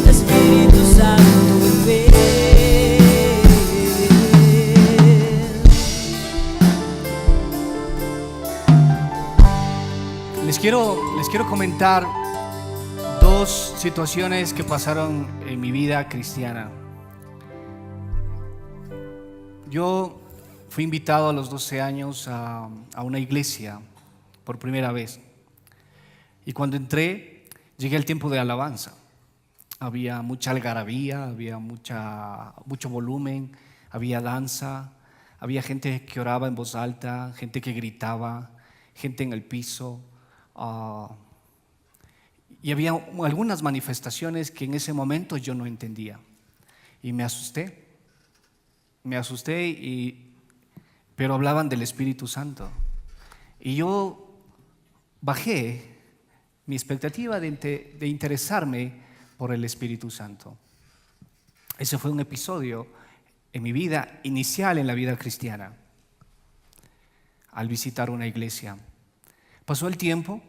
Espíritu Santo, ven. Les quiero comentar dos situaciones que pasaron en mi vida cristiana. Yo fui invitado a los 12 años a una iglesia por primera vez. Y cuando entré, llegué al tiempo de alabanza. Había mucha algarabía, había mucho volumen, había danza, había gente que oraba en voz alta, gente que gritaba, gente en el piso. Y había algunas manifestaciones que en ese momento yo no entendía. Y me asusté, pero hablaban del Espíritu Santo. Y yo bajé mi expectativa de interesarme por el Espíritu Santo. Ese fue un episodio en mi vida inicial en la vida cristiana, al visitar una iglesia. Pasó el tiempo,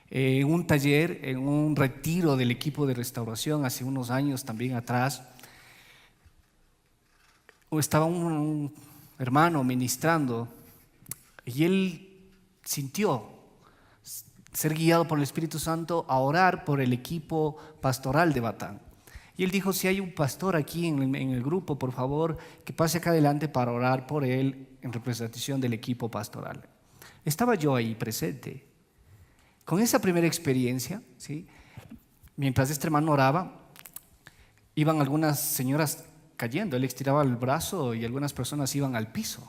en un taller, en un retiro del equipo de restauración hace unos años también atrás, estaba un hermano ministrando y él sintió ser guiado por el Espíritu Santo a orar por el equipo pastoral de Batán. Y él dijo, si hay un pastor aquí en el grupo, por favor, que pase acá adelante para orar por él en representación del equipo pastoral. Estaba yo ahí presente. Con esa primera experiencia, ¿sí? Mientras este hermano oraba, iban algunas señoras cayendo. Él estiraba el brazo y algunas personas iban al piso.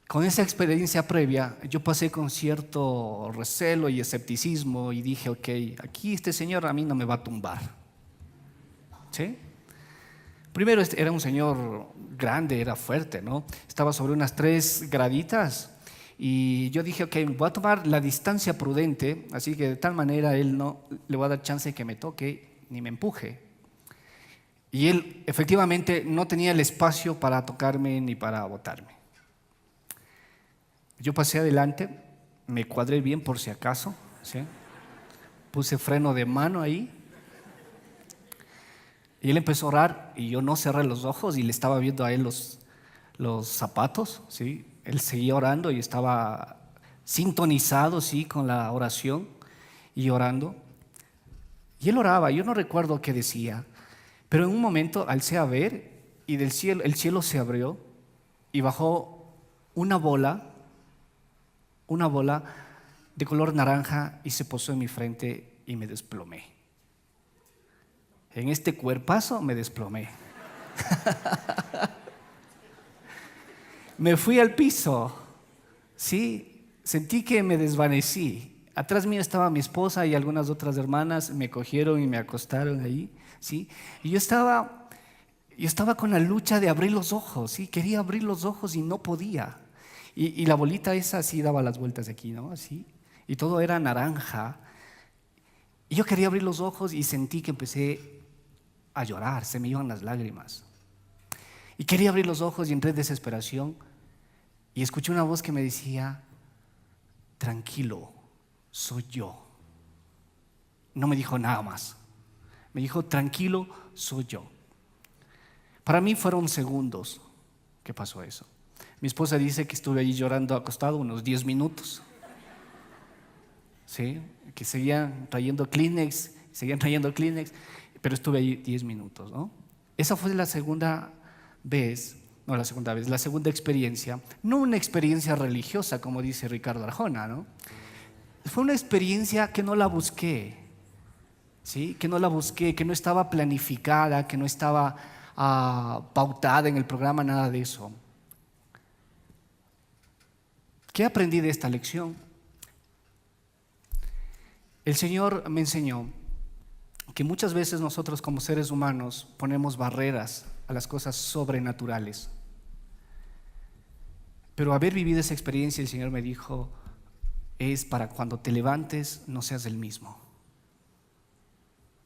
Con esa experiencia previa, yo pasé con cierto recelo y escepticismo y dije, ok, aquí este señor a mí no me va a tumbar. ¿Sí? Primero era un señor grande, era fuerte, ¿no? Estaba sobre unas 3 graditas. Y yo dije, ok, voy a tomar la distancia prudente, así que de tal manera él no le voy a dar chance de que me toque ni me empuje. Y él efectivamente no tenía el espacio para tocarme ni para botarme. Yo pasé adelante, me cuadré bien por si acaso, ¿sí? Puse freno de mano ahí. Y él empezó a orar y yo no cerré los ojos y le estaba viendo a él los zapatos, ¿sí? Él seguía orando y estaba sintonizado, sí, con la oración y orando. Y él oraba, yo no recuerdo qué decía, pero en un momento alcé a ver y del cielo, el cielo se abrió y bajó una bola de color naranja y se posó en mi frente y me desplomé. En este cuerpazo me desplomé. Me fui al piso, ¿sí? Sentí que me desvanecí. Atrás mío estaba mi esposa y algunas otras hermanas, me cogieron y me acostaron ahí, ¿sí? Y yo estaba con la lucha de abrir los ojos, ¿sí? Quería abrir los ojos y no podía. Y la bolita esa así daba las vueltas aquí, ¿no? Así. Y todo era naranja. Y yo quería abrir los ojos y sentí que empecé a llorar, se me iban las lágrimas. Y quería abrir los ojos y entré en desesperación. Y escuché una voz que me decía, tranquilo, soy yo. No me dijo nada más. Me dijo, tranquilo, soy yo. Para mí fueron segundos que pasó eso. Mi esposa dice que estuve allí llorando acostado unos 10 minutos. ¿Sí? Que seguían trayendo Kleenex, pero estuve allí 10 minutos, ¿no? Esa fue la segunda experiencia, no una experiencia religiosa como dice Ricardo Arjona, ¿no? Fue una experiencia que no la busqué, ¿sí? Que no la busqué, que no estaba planificada, que no estaba pautada en el programa, nada de eso. ¿Qué aprendí de esta lección? El Señor me enseñó que muchas veces nosotros como seres humanos ponemos barreras a las cosas sobrenaturales. Pero haber vivido esa experiencia, el Señor me dijo, es para cuando te levantes no seas el mismo.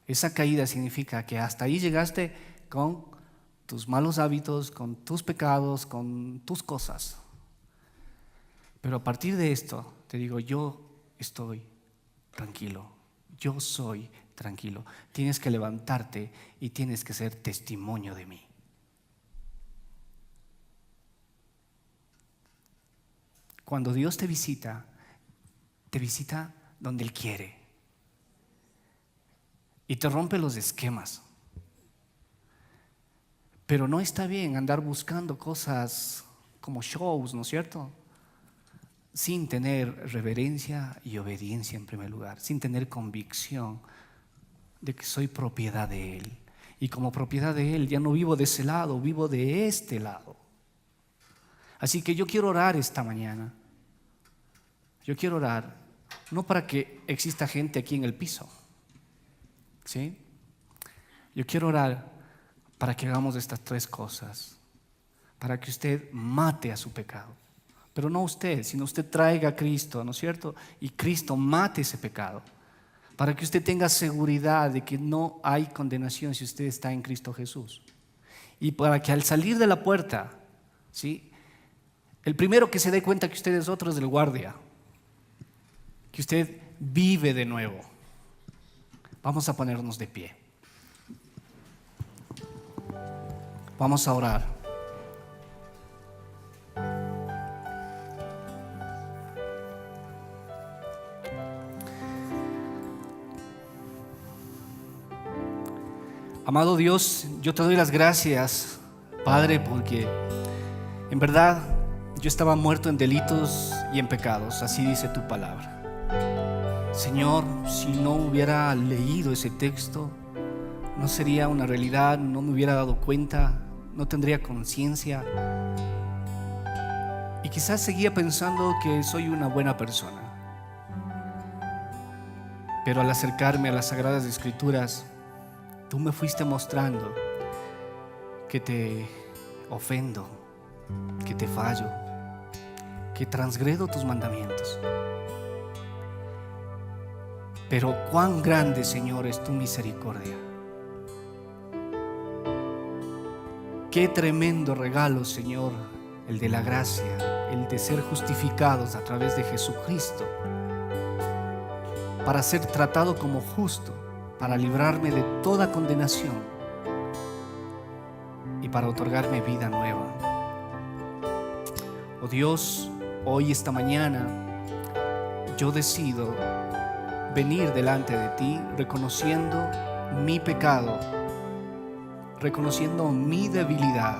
Esa caída significa que hasta ahí llegaste con tus malos hábitos, con tus pecados, con tus cosas. Pero a partir de esto, te digo, yo estoy tranquilo, yo soy tranquilo. Tienes que levantarte y tienes que ser testimonio de mí. Cuando Dios te visita donde Él quiere y te rompe los esquemas. Pero no está bien andar buscando cosas como shows, ¿no es cierto? Sin tener reverencia y obediencia en primer lugar, sin tener convicción de que soy propiedad de Él. Y como propiedad de Él ya no vivo de ese lado, vivo de este lado. Así que yo quiero orar esta mañana. Yo quiero orar, no para que exista gente aquí en el piso, ¿sí? Yo quiero orar para que hagamos estas tres cosas, para que usted mate a su pecado. Pero no usted, sino usted traiga a Cristo, ¿no es cierto? Y Cristo mate ese pecado, para que usted tenga seguridad de que no hay condenación si usted está en Cristo Jesús. Y para que al salir de la puerta, ¿sí?, el primero que se dé cuenta que usted es otro es el guardia, que usted vive de nuevo. Vamos a ponernos de pie. Vamos a orar. Amado Dios, yo te doy las gracias, Padre, porque en verdad yo estaba muerto en delitos y en pecados, así dice tu palabra. Señor, si no hubiera leído ese texto, no sería una realidad, no me hubiera dado cuenta, no tendría conciencia y quizás seguía pensando que soy una buena persona. Pero al acercarme a las Sagradas Escrituras, tú me fuiste mostrando que te ofendo, que te fallo, que transgredo tus mandamientos. Pero cuán grande, Señor, es tu misericordia. Qué tremendo regalo, Señor, el de la gracia, el de ser justificados a través de Jesucristo, para ser tratado como justo, para librarme de toda condenación y para otorgarme vida nueva. Oh Dios, hoy, esta mañana, yo decido venir delante de ti reconociendo mi pecado, reconociendo mi debilidad,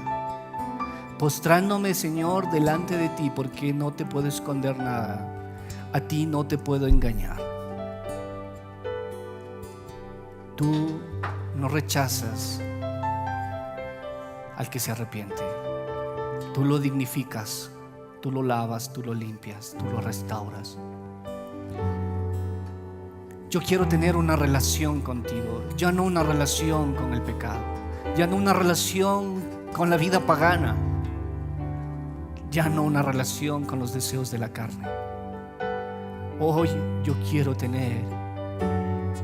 postrándome, Señor, delante de ti, porque no te puedo esconder nada, a ti no te puedo engañar. Tú no rechazas al que se arrepiente, tú lo dignificas, tú lo lavas, tú lo limpias, tú lo restauras. Yo quiero tener una relación contigo, ya no una relación con el pecado, ya no una relación con la vida pagana, ya no una relación con los deseos de la carne. Hoy yo quiero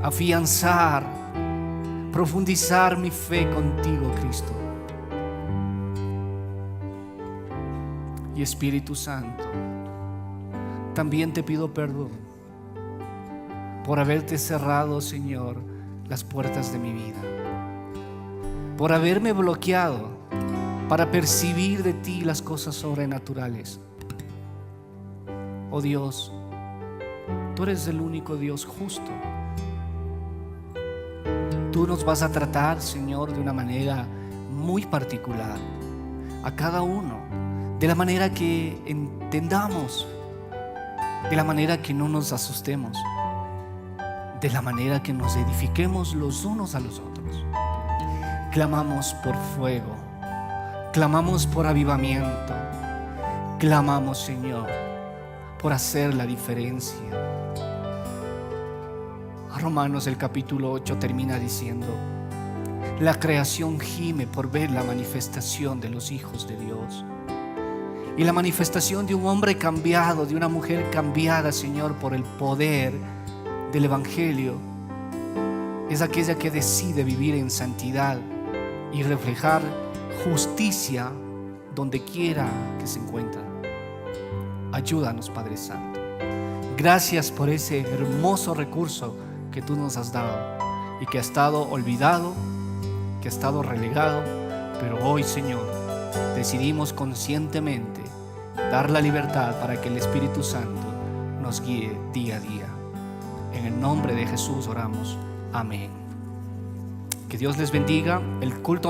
afianzar, profundizar mi fe contigo, Cristo. Y Espíritu Santo, también te pido perdón por haberte cerrado, Señor, las puertas de mi vida, por haberme bloqueado para percibir de ti las cosas sobrenaturales. Oh Dios, tú eres el único Dios justo. Tú nos vas a tratar, Señor, de una manera muy particular, a cada uno, de la manera que entendamos, de la manera que no nos asustemos, de la manera que nos edifiquemos los unos a los otros. Clamamos por fuego, clamamos por avivamiento, clamamos, Señor, por hacer la diferencia. Romanos el capítulo 8 termina diciendo: la creación gime por ver la manifestación de los hijos de Dios. Y la manifestación de un hombre cambiado, de una mujer cambiada, Señor, por el poder del Evangelio, es aquella que decide vivir en santidad y reflejar justicia donde quiera que se encuentra. Ayúdanos, Padre Santo. Gracias por ese hermoso recurso que tú nos has dado y que ha estado olvidado, que ha estado relegado, pero hoy, Señor, decidimos conscientemente dar la libertad para que el Espíritu Santo nos guíe día a día. En el nombre de Jesús oramos. Amén. Que Dios les bendiga. El culto